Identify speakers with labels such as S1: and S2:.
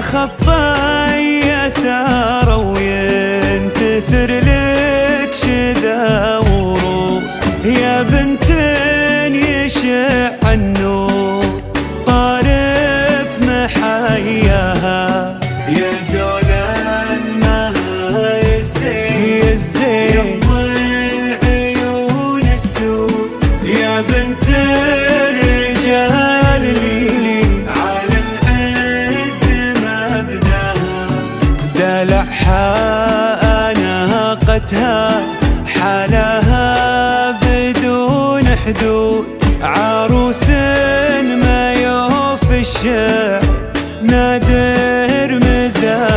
S1: خطي يسار وينتثر لك شذا ورود، يا بنت يشع النور طارف محياها، يا زولا ما الزين العيون السود، يا بنت الرجال اللي على العز مبناها، دلعها ناقتها حالها بدون حدود، عروس ما يوفي الشعر نادر مزاج